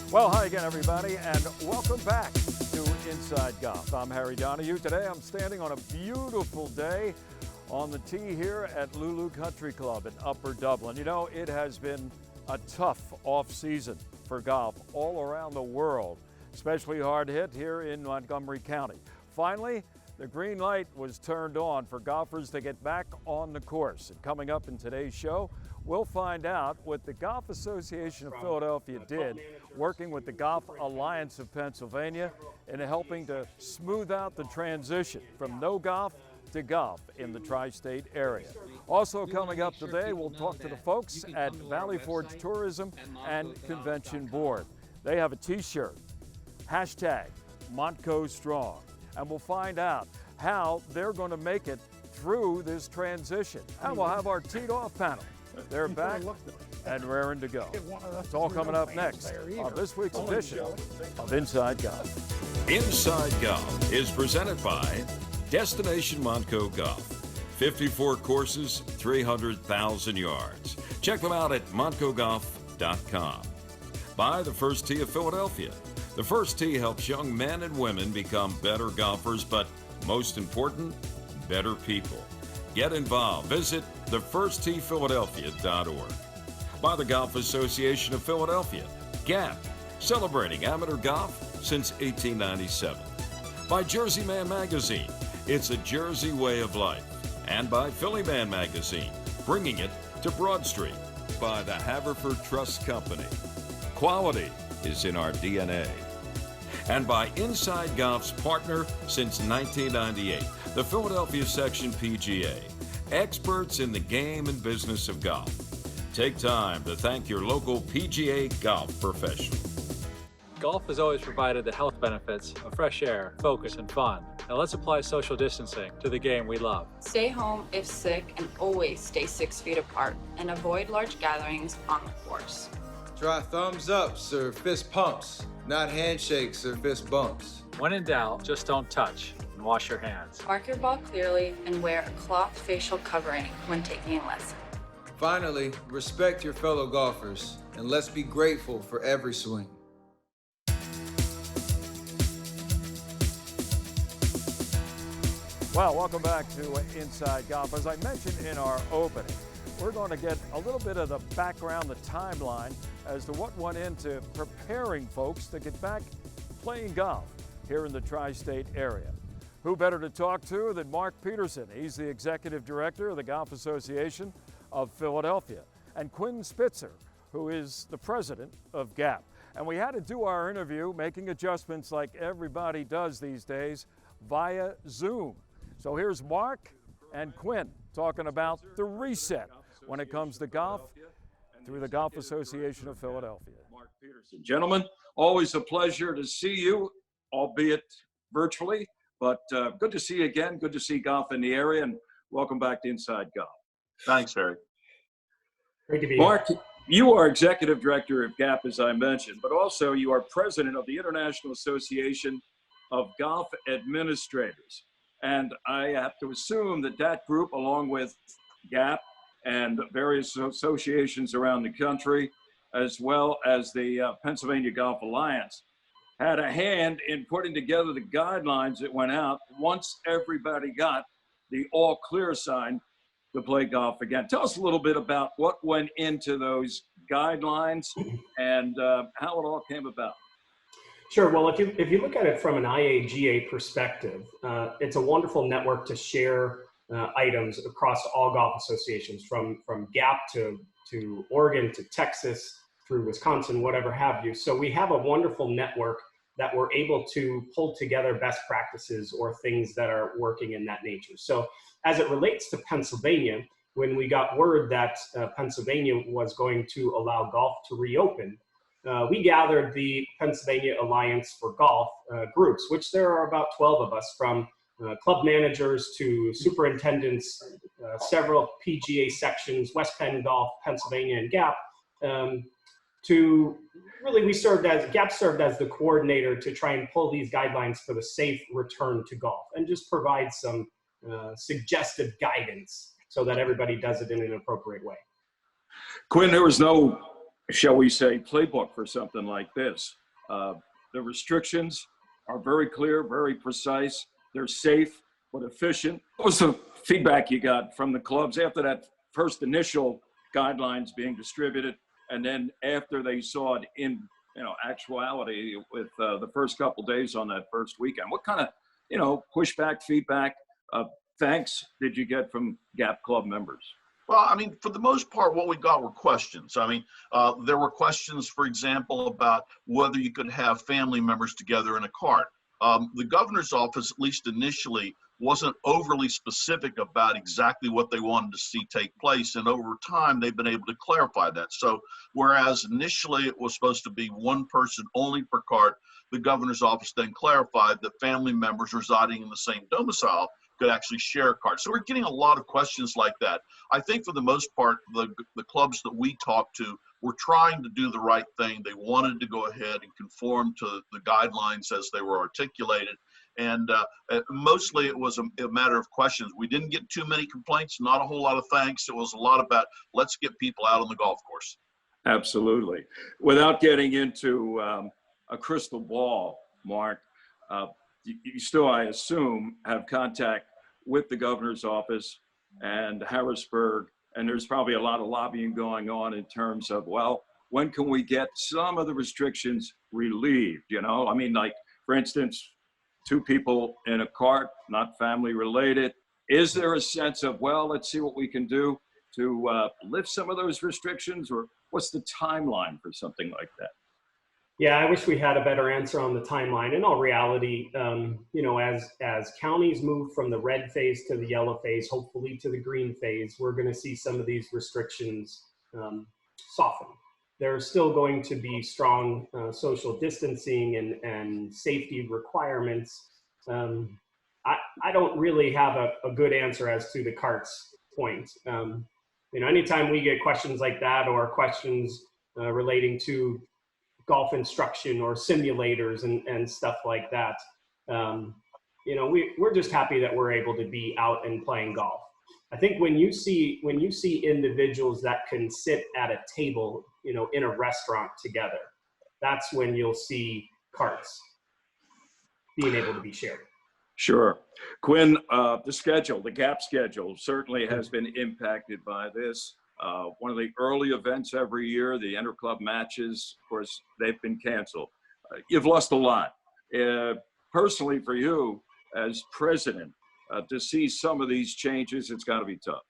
Well, hi again, everybody, and welcome back to Inside Golf. I'm Harry Donahue. Today I'm standing on a beautiful day on the tee here at Lulu Country Club in Upper Dublin. You know, it has been a tough off-season for golf all around the world, especially hard hit here in Montgomery County. Finally, the green light was turned on for golfers to get back on the course. And coming up in today's show, we'll find out what the Golf Association of Philadelphia did, working with the Golf Alliance of Pennsylvania in helping to smooth out the transition from no golf to golf in the tri-state area. Also coming up today, we'll talk to the folks at Valley Forge Tourism and Convention Board. They have a t-shirt, hashtag Montco Strong, and we'll find out how they're going to make it through this transition. And we'll have our teed off panel. They're back and raring to go. It's all coming up next on this week's edition of Inside Golf. Inside Golf is presented by Destination Montco Golf. 54 courses, 300,000 yards. Check them out at montcogolf.com. By the First Tee of Philadelphia. The First Tee helps young men and women become better golfers, but most important, better people. Get involved. Visit thefirstteephiladelphia.org. By the Golf Association of Philadelphia, GAP, celebrating amateur golf since 1897. By Jersey Man Magazine, it's a Jersey way of life. And by Philly Man Magazine, bringing it to Broad Street. By the Haverford Trust Company, quality is in our DNA. And by Inside Golf's partner since 1998, the Philadelphia Section PGA, experts in the game and business of golf. Take time to thank your local PGA golf professional. Golf has always provided the health benefits of fresh air, focus, and fun. Now let's apply social distancing to the game we love. Stay home if sick and always stay 6 feet apart and avoid large gatherings on the course. Try thumbs ups or fist pumps, not handshakes or fist bumps. When in doubt, just don't touch and wash your hands. Mark your ball clearly and wear a cloth facial covering when taking a lesson. Finally, respect your fellow golfers and let's be grateful for every swing. Well, welcome back to Inside Golf. As I mentioned in our opening, we're going to get a little bit of the background, the timeline, as to what went into preparing folks to get back playing golf here in the tri-state area. Who better to talk to than Mark Peterson? He's the Executive Director of the Golf Association of Philadelphia, and Quinn Spitzer, who is the President of GAP. And we had to do our interview, making adjustments like everybody does these days, via Zoom. So here's Mark and Quinn talking about the reset when it comes to golf through the Golf Association of Philadelphia. Mark Peterson. Gentlemen, always a pleasure to see you, albeit virtually, but good to see you again. Good to see golf in the area, and welcome back to Inside Golf. Thanks, Harry. Great to be Mark, you are Executive Director of GAP, as I mentioned, but also you are President of the International Association of Golf Administrators. And I have to assume that that group, along with GAP and various associations around the country, as well as the Pennsylvania Golf Alliance, had a hand in putting together the guidelines that went out once everybody got the all clear sign to play golf again. Tell us a little bit about what went into those guidelines and how it all came about. Sure. Well, if you look at it from an IAGA perspective, it's a wonderful network to share items across all golf associations, from GAP to Oregon to Texas through Wisconsin, whatever have you. So we have a wonderful network that we're able to pull together best practices or things that are working in that nature. So as it relates to Pennsylvania, when we got word that Pennsylvania was going to allow golf to reopen, we gathered the Pennsylvania Alliance for Golf groups, which there are about 12 of us, from club managers to superintendents, several PGA sections, West Penn Golf, Pennsylvania, and GAP, GAP served as the coordinator to try and pull these guidelines for the safe return to golf and just provide some suggestive guidance so that everybody does it in an appropriate way. Quinn, there was no shall we say, playbook for something like this. The restrictions are very clear, very precise. They're safe but efficient. What was the feedback you got from the clubs after that first initial guidelines being distributed, and then after they saw it in actuality with the first couple days on that first weekend? What kind of pushback, feedback, thanks did you get from GAP club members? Well, I mean, for the most part, what we got were questions. I mean, there were questions, for example, about whether you could have family members together in a cart. The governor's office, at least initially, wasn't overly specific about exactly what they wanted to see take place. And over time, they've been able to clarify that. So whereas initially it was supposed to be one person only per cart, the governor's office then clarified that family members residing in the same domicile could actually share a cart. So we're getting a lot of questions like that. I think for the most part, the clubs that we talked to were trying to do the right thing. They wanted to go ahead and conform to the guidelines as they were articulated. And mostly it was a matter of questions. We didn't get too many complaints, not a whole lot of thanks. It was a lot about, let's get people out on the golf course. Absolutely. Without getting into a crystal ball, Mark, you still, I assume, have contact with the governor's office and Harrisburg, and there's probably a lot of lobbying going on in terms of, well, when can we get some of the restrictions relieved? I mean, like, for instance, 2 people in a cart, not family related. Is there a sense of, well, let's see what we can do to lift some of those restrictions, or what's the timeline for something like that? Yeah, I wish we had a better answer on the timeline. In all reality, as counties move from the red phase to the yellow phase, hopefully to the green phase, we're going to see some of these restrictions soften. There's still going to be strong social distancing and safety requirements. I don't really have a good answer as to the carts point. Anytime we get questions like that, or questions relating to golf instruction or simulators and stuff like that, we're just happy that we're able to be out and playing golf. I think when you see individuals that can sit at a table, in a restaurant together, that's when you'll see carts being able to be shared. Sure. Quinn, the GAP schedule certainly has been impacted by this. One of the early events every year, the interclub matches, of course, they've been canceled. You've lost a lot. Personally, for you as president, to see some of these changes, it's got to be tough.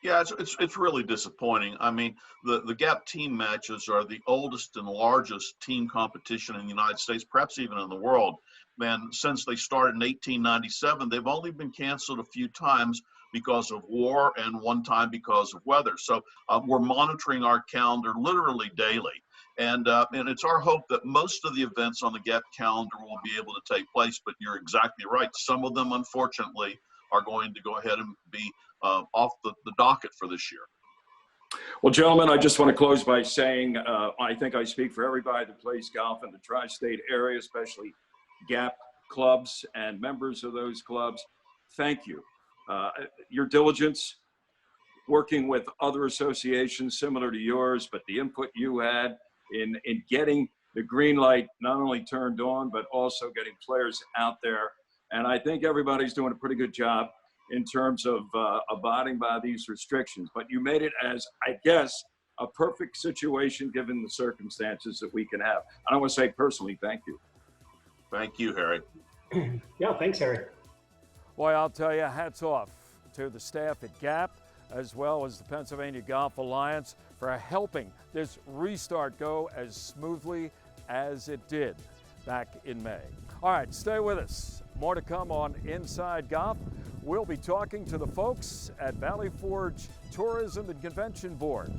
Yeah, it's really disappointing. I mean, the GAP team matches are the oldest and largest team competition in the United States, perhaps even in the world. And since they started in 1897, they've only been canceled a few times because of war and one time because of weather. So we're monitoring our calendar literally daily. And it's our hope that most of the events on the GAP calendar will be able to take place, but you're exactly right. Some of them, unfortunately, are going to go ahead and be off the docket for this year. Well, gentlemen, I just want to close by saying I think I speak for everybody that plays golf in the tri-state area, especially GAP clubs and members of those clubs. Thank you. Your diligence, working with other associations similar to yours, but the input you had in getting the green light not only turned on, but also getting players out there. And I think everybody's doing a pretty good job in terms of abiding by these restrictions. But you made it as, I guess, a perfect situation given the circumstances that we can have. I want to say personally, thank you. Thank you, Harry. Yeah, thanks, Harry. Boy, I'll tell you, hats off to the staff at GAP, as well as the Pennsylvania Golf Alliance, for helping this restart go as smoothly as it did back in May. All right, stay with us. More to come on Inside Golf. We'll be talking to the folks at Valley Forge Tourism and Convention Board.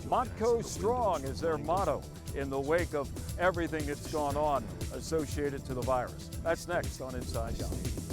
Montco Strong is their motto in the wake of everything that's gone on associated to the virus. That's next on Inside Golf.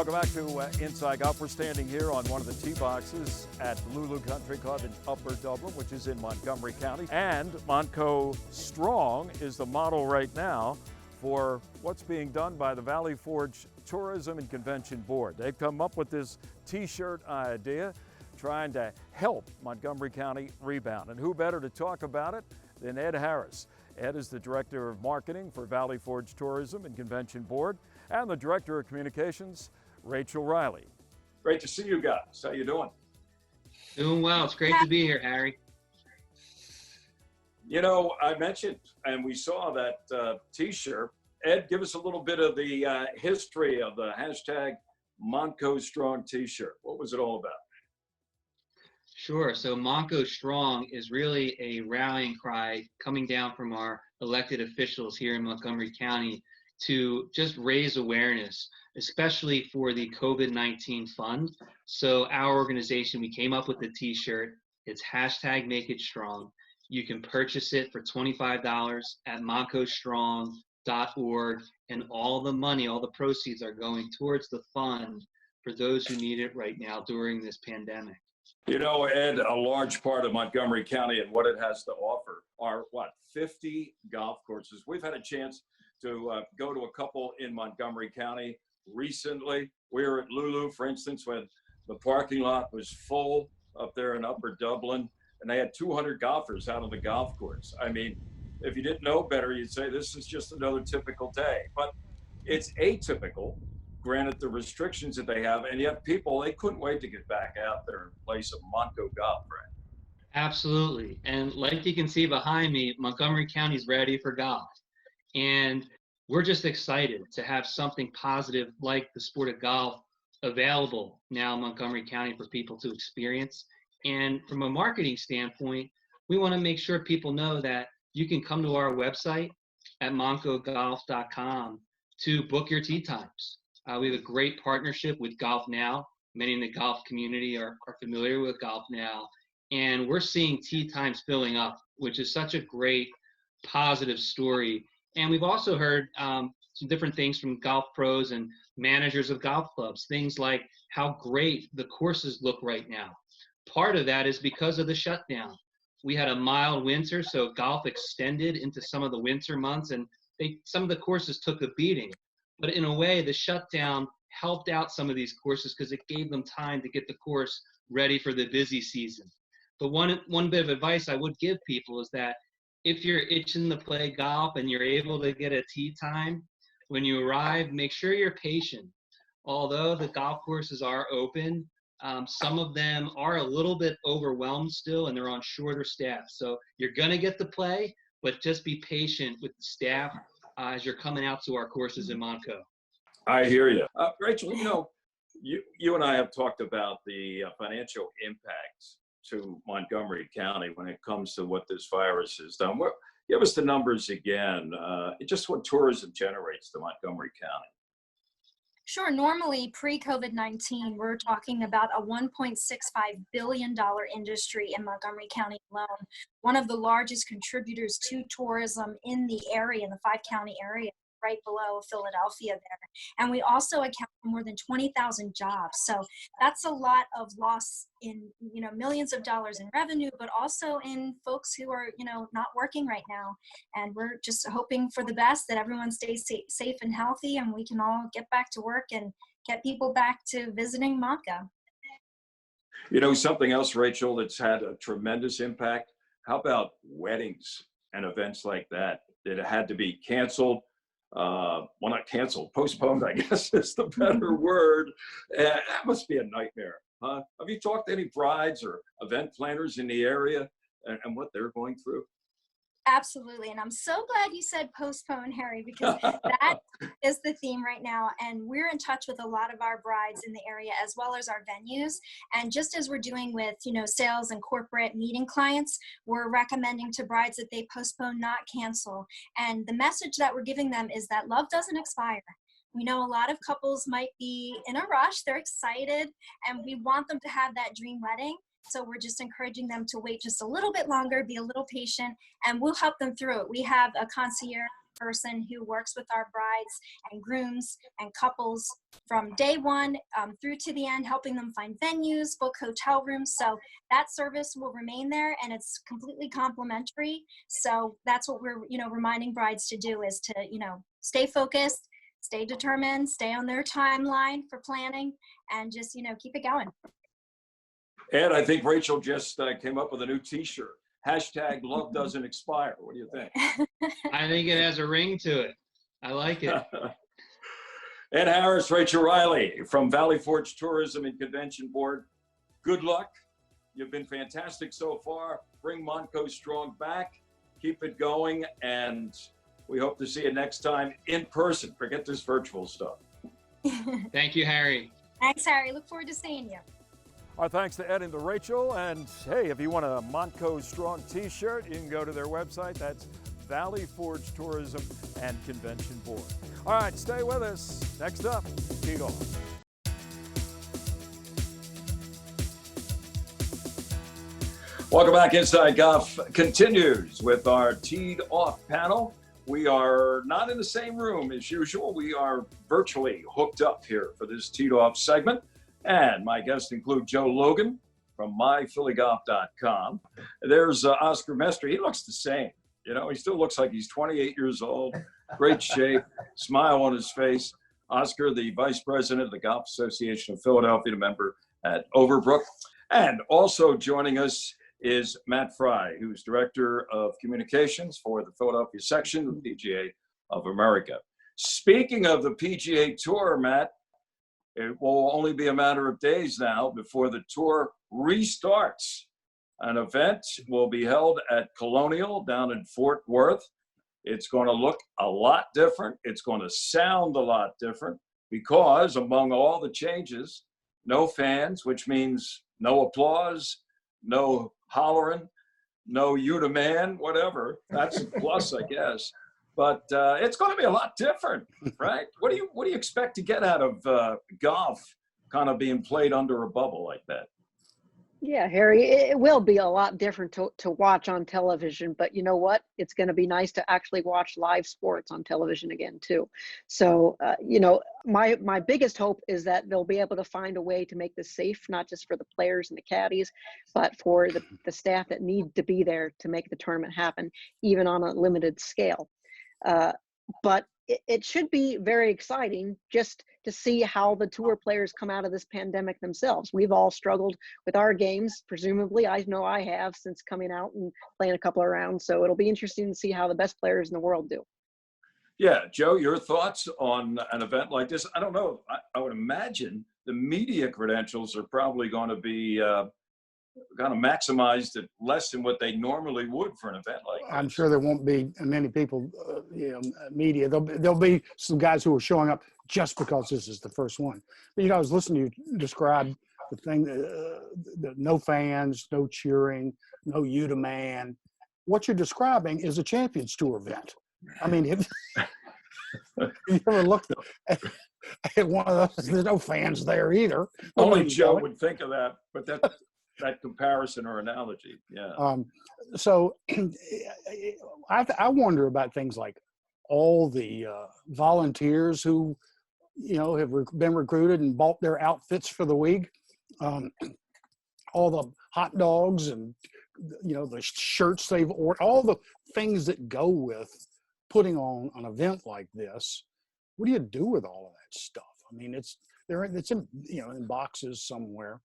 Welcome back to Inside Golf. We're standing here on one of the tee boxes at Lulu Country Club in Upper Dublin, which is in Montgomery County. And Montco Strong is the model right now for what's being done by the Valley Forge Tourism and Convention Board. They've come up with this t-shirt idea, trying to help Montgomery County rebound. And who better to talk about it than Ed Harris. Ed is the Director of Marketing for Valley Forge Tourism and Convention Board, and the Director of Communications, Rachel Riley. Great to see you guys. How you doing? Doing well. It's great to be here, Harry. You know, I mentioned, and we saw that t-shirt. Ed, give us a little bit of the history of the hashtag Montco Strong t-shirt. What was it all about? Sure. So Montco Strong is really a rallying cry coming down from our elected officials here in Montgomery County to just raise awareness, especially for the COVID-19 fund. So our organization, we came up with the t-shirt. It's hashtag Make It Strong. You can purchase it for $25 at montcostrong.org, and all the money, all the proceeds are going towards the fund for those who need it right now during this pandemic. You know, Ed, a large part of Montgomery County and what it has to offer are, 50 golf courses. We've had a chance to go to a couple in Montgomery County recently. We were at Lulu, for instance, when the parking lot was full up there in Upper Dublin, and they had 200 golfers out on the golf course. I mean, if you didn't know better, you'd say this is just another typical day. But it's atypical, granted the restrictions that they have, and yet people, they couldn't wait to get back out there and play some Montco golf, right? Absolutely. And like you can see behind me, Montgomery County's ready for golf. And we're just excited to have something positive like the sport of golf available now in Montgomery County for people to experience. And from a marketing standpoint, we want to make sure people know that you can come to our website at montcogolf.com to book your tee times. We have a great partnership with Golf Now. Many in the golf community are familiar with Golf Now. And we're seeing tee times filling up, which is such a great positive story. And we've also heard some different things from golf pros and managers of golf clubs, things like how great the courses look right now. Part of that is because of the shutdown. We had a mild winter, so golf extended into some of the winter months, and some of the courses took a beating. But in a way, the shutdown helped out some of these courses because it gave them time to get the course ready for the busy season. But one bit of advice I would give people is that if you're itching to play golf and you're able to get a tee time, when you arrive, make sure you're patient. Although the golf courses are open, some of them are a little bit overwhelmed still, and they're on shorter staff. So you're going to get to play, but just be patient with the staff as you're coming out to our courses in Montco. I hear you. Rachel, you know, you and I have talked about the financial impacts to Montgomery County when it comes to what this virus has done. Give us the numbers again, just what tourism generates to Montgomery County. Sure. Normally, pre-COVID-19, we're talking about a $1.65 billion industry in Montgomery County alone, one of the largest contributors to tourism in the area, in the 5-county area, right below Philadelphia there. And we also account for more than 20,000 jobs. So that's a lot of loss in, millions of dollars in revenue, but also in folks who are, not working right now. And we're just hoping for the best, that everyone stays safe and healthy, and we can all get back to work and get people back to visiting Montco. You know, something else, Rachel, that's had a tremendous impact. How about weddings and events like that? That had to be canceled. Well, not canceled, postponed, I guess is the better word. That must be a nightmare, huh? Have you talked to any brides or event planners in the area and what they're going through? Absolutely. And I'm so glad you said postpone, Harry, because that is the theme right now. And we're in touch with a lot of our brides in the area, as well as our venues. And just as we're doing with, sales and corporate meeting clients, we're recommending to brides that they postpone, not cancel. And the message that we're giving them is that love doesn't expire. We know a lot of couples might be in a rush, they're excited, and we want them to have that dream wedding. So we're just encouraging them to wait just a little bit longer, be a little patient, and we'll help them through it. We have a concierge person who works with our brides and grooms and couples from day one through to the end, helping them find venues, book hotel rooms. So that service will remain there, and it's completely complimentary. So that's what we're, reminding brides to do, is to, stay focused, stay determined, stay on their timeline for planning, and just, keep it going. Ed, I think Rachel just came up with a new T-shirt. Hashtag love doesn't expire. What do you think? I think it has a ring to it. I like it. Ed Harris, Rachel Riley from Valley Forge Tourism and Convention Board. Good luck. You've been fantastic so far. Bring Montco Strong back. Keep it going. And we hope to see you next time in person. Forget this virtual stuff. Thank you, Harry. Thanks, Harry. Look forward to seeing you. Our thanks to Ed and to Rachel. And hey, if you want a Montco Strong t-shirt, you can go to their website. That's Valley Forge Tourism and Convention Board. All right, stay with us. Next up, Teed Off. Welcome back. Inside Golf continues with our Teed Off panel. We are not in the same room as usual. We are virtually hooked up here for this Teed Off segment. And my guests include Joe Logan from myphillygolf.com. There's Oscar Mestre. He looks the same. He still looks like he's 28 years old. Great shape, smile on his face. Oscar, the vice president of the Golf Association of Philadelphia, a member at Overbrook. And also joining us is Matt Fry, who's director of communications for the Philadelphia section of the PGA of America. Speaking of the PGA Tour, Matt, it will only be a matter of days now before the tour restarts. An event will be held at Colonial down in Fort Worth. It's going to look a lot different. It's going to sound a lot different because, among all the changes, no fans, which means no applause, no hollering, no you to man, whatever. That's a plus, I guess. But it's going to be a lot different, right? What do you expect to get out of golf kind of being played under a bubble like that? Yeah, Harry, it will be a lot different to watch on television, but you know what? It's going to be nice to actually watch live sports on television again, too. So, my biggest hope is that they'll be able to find a way to make this safe, not just for the players and the caddies, but for the staff that need to be there to make the tournament happen, even on a limited scale. But it should be very exciting just to see how the tour players come out of this pandemic themselves. We've all struggled with our games, presumably. I know I have, since coming out and playing a couple of rounds. So it'll be interesting to see how the best players in the world do. Yeah, Joe, your thoughts on an event like this? I don't know. I would imagine the media credentials are probably going to be kind of maximized at less than what they normally would for an event like this. I'm sure there won't be many people, media. There'll be some guys who are showing up just because this is the first one. But, I was listening to you describe the thing, the no fans, no cheering, no you to man. What you're describing is a Champions Tour event. I mean, if you ever looked at one of those, there's no fans there either. Only Joe would think of that, but that comparison or analogy, yeah. So I wonder about things like all the volunteers who, have been recruited and bought their outfits for the week, all the hot dogs and, the shirts they've ordered, all the things that go with putting on an event like this. What do you do with all of that stuff? I mean, it's in, in boxes somewhere.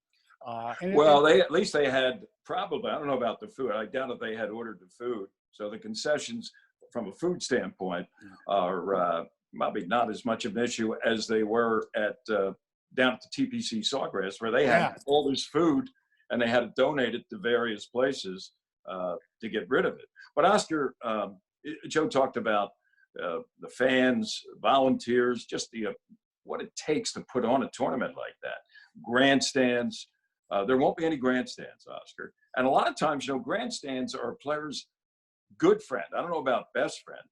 At least they had probably, I don't know about the food. I doubt if they had ordered the food. So the concessions from a food standpoint are probably not as much of an issue as they were at down at the TPC Sawgrass, where they had all this food and they had to donate it to various places to get rid of it. But Oscar, Joe talked about the fans, volunteers, just what it takes to put on a tournament like that. Grandstands. There won't be any grandstands, Oscar. And a lot of times, grandstands are a player's good friend. I don't know about best friend,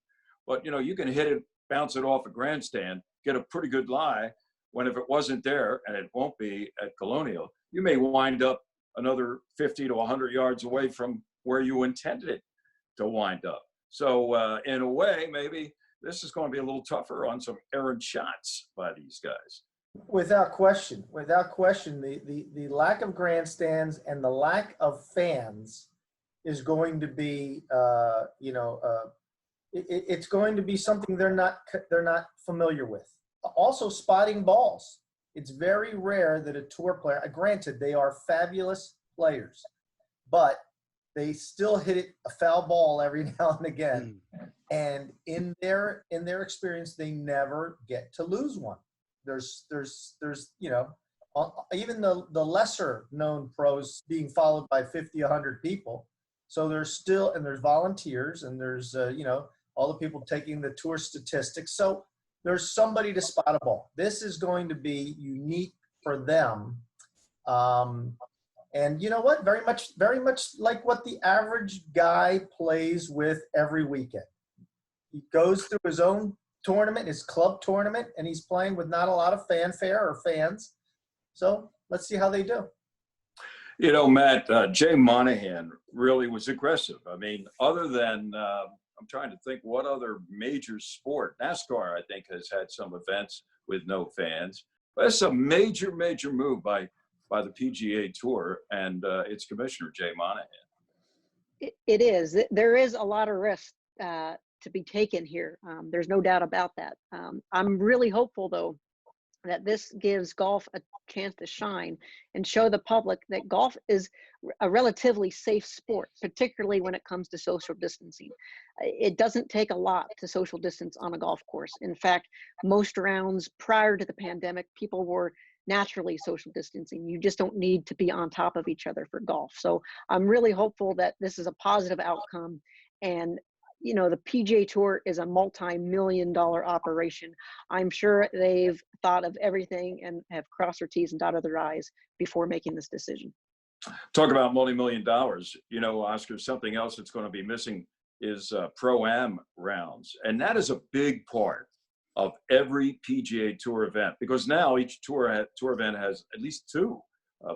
but, you can hit it, bounce it off a grandstand, get a pretty good lie, when if it wasn't there, and it won't be at Colonial, you may wind up another 50 to 100 yards away from where you intended it to wind up. So in a way, maybe this is going to be a little tougher on some errant shots by these guys. Without question, the lack of grandstands and the lack of fans is going to be, it's going to be something they're not familiar with. Also, spotting balls. It's very rare that a tour player, granted, they are fabulous players, but they still hit it a foul ball every now and again. And in their experience, they never get to lose one. There's even the lesser known pros being followed by 50, 100 people. So there's volunteers, and there's, all the people taking the tour statistics. So there's somebody to spot a ball. This is going to be unique for them. And you know what? Very much like what the average guy plays with every weekend. He goes through his own tournament, his club tournament, and he's playing with not a lot of fanfare or fans. So let's see how they do. Matt, Jay Monahan really was aggressive. I mean, other than, I'm trying to think what other major sport, NASCAR, I think, has had some events with no fans. But that's a major, major move by the PGA Tour and its commissioner, Jay Monahan. It is. There is a lot of risk to be taken here. There's no doubt about that. I'm really hopeful, though, that this gives golf a chance to shine and show the public that golf is a relatively safe sport, particularly when it comes to social distancing. It doesn't take a lot to social distance on a golf course. In fact, most rounds prior to the pandemic, people were naturally social distancing. You just don't need to be on top of each other for golf. So I'm really hopeful that this is a positive outcome. And the PGA Tour is a multi-million-dollar operation. I'm sure they've thought of everything and have crossed their T's and dotted their I's before making this decision. Talk about multi-million dollars. Oscar, something else that's going to be missing is Pro-Am rounds. And that is a big part of every PGA Tour event, because now each tour event has at least two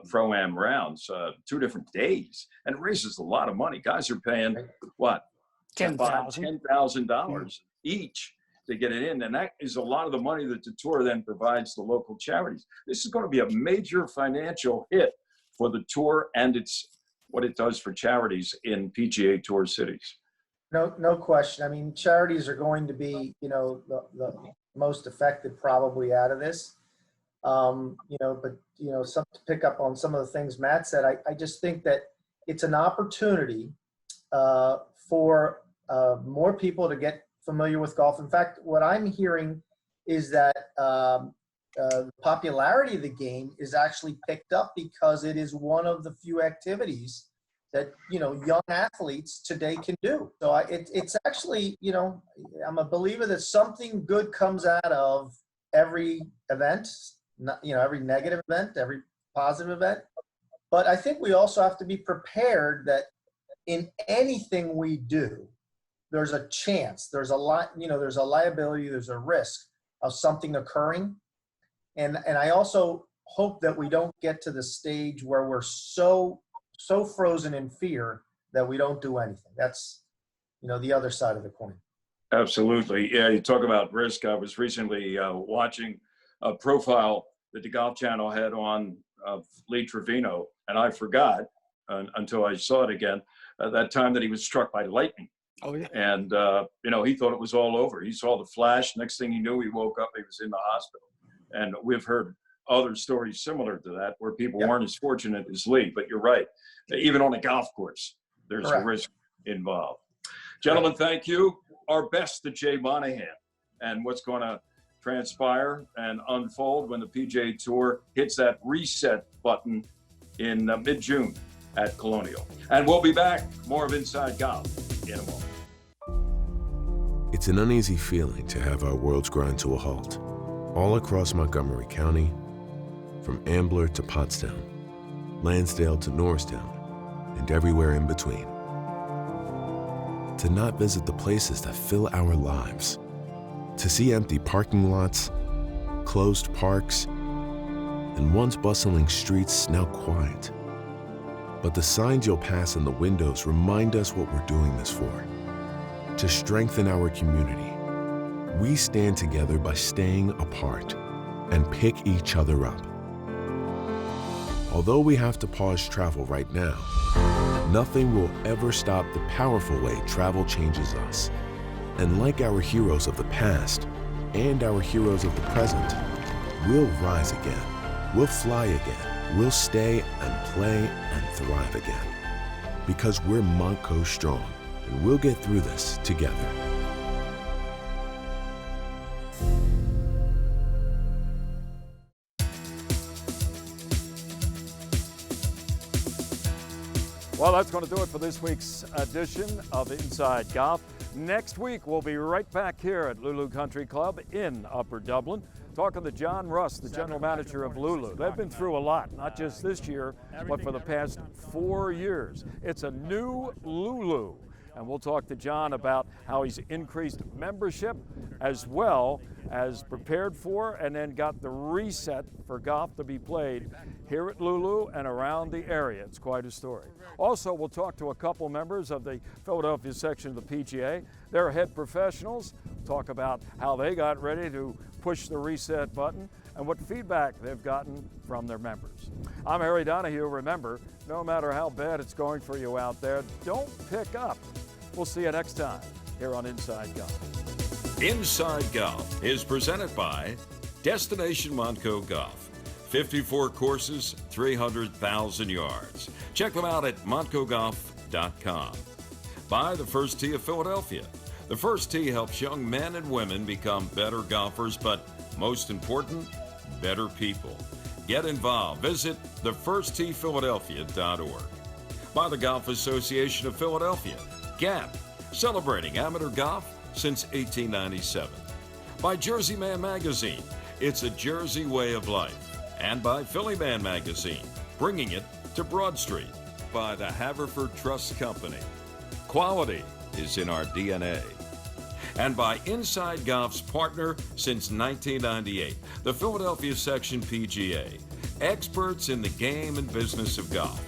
Pro-Am rounds, 2 different days, and it raises a lot of money. Guys are paying, what? $10,000 each to get it in. And that is a lot of the money that the tour then provides to local charities. This is going to be a major financial hit for the tour and what it does for charities in PGA Tour cities. No question. I mean, charities are going to be, the most affected probably out of this. But to pick up on some of the things Matt said, I just think that it's an opportunity for more people to get familiar with golf. In fact, what I'm hearing is that the popularity of the game is actually picked up because it is one of the few activities that young athletes today can do. So it's actually, I'm a believer that something good comes out of every event, every negative event, every positive event. But I think we also have to be prepared that in anything we do, there's a chance, there's a liability, there's a risk of something occurring. And I also hope that we don't get to the stage where we're so frozen in fear that we don't do anything. That's, the other side of the coin. Absolutely. Yeah, you talk about risk. I was recently watching a profile that the Golf Channel had on Lee Trevino, and I forgot until I saw it again, that time that he was struck by lightning. Oh, yeah. And, he thought it was all over. He saw the flash. Next thing he knew, he woke up, he was in the hospital. And we've heard other stories similar to that where people weren't as fortunate as Lee. But you're right. Even on a golf course, there's a risk involved. Gentlemen, thank you. Our best to Jay Monahan and what's going to transpire and unfold when the PGA Tour hits that reset button in mid-June at Colonial. And we'll be back. More of Inside Golf in a moment. It's an uneasy feeling to have our worlds grind to a halt. All across Montgomery County, from Ambler to Pottstown, Lansdale to Norristown, and everywhere in between. To not visit the places that fill our lives. To see empty parking lots, closed parks, and once bustling streets now quiet. But the signs you'll pass in the windows remind us what we're doing this for. To strengthen our community, We stand together by staying apart and pick each other up. Although we have to pause travel right now, nothing will ever stop the powerful way travel changes us. And like our heroes of the past and our heroes of the present, we'll rise again, we'll fly again, we'll stay and play and thrive again. Because we're Montco strong, and we'll get through this together. Well, that's going to do it for this week's edition of Inside Golf. Next week, we'll be right back here at Lulu Country Club in Upper Dublin, talking to John Russ, the general manager of Lulu. They've been through a lot, not just this year, but for the past 4 years. It's a new Lulu. And we'll talk to John about how he's increased membership as well as prepared for and then got the reset for golf to be played here at Lulu and around the area. It's quite a story. Also, we'll talk to a couple members of the Philadelphia section of the PGA. They're head professionals. Talk about how they got ready to push the reset button and what feedback they've gotten from their members. I'm Harry Donahue. Remember, no matter how bad it's going for you out there, don't pick up. We'll see you next time here on Inside Golf. Inside Golf is presented by Destination Montco Golf. 54 courses, 300,000 yards. Check them out at montcogolf.com. By the First Tee of Philadelphia. The First Tee helps young men and women become better golfers, but most important, better people. Get involved. Visit thefirsttphiladelphia.org. By the Golf Association of Philadelphia. GAP, celebrating amateur golf since 1897. By Jersey Man Magazine, it's a Jersey way of life. And by Philly Man Magazine, bringing it to Broad Street. By the Haverford Trust Company. Quality is in our DNA. And by Inside Golf's partner since 1998, the Philadelphia Section PGA. Experts in the game and business of golf.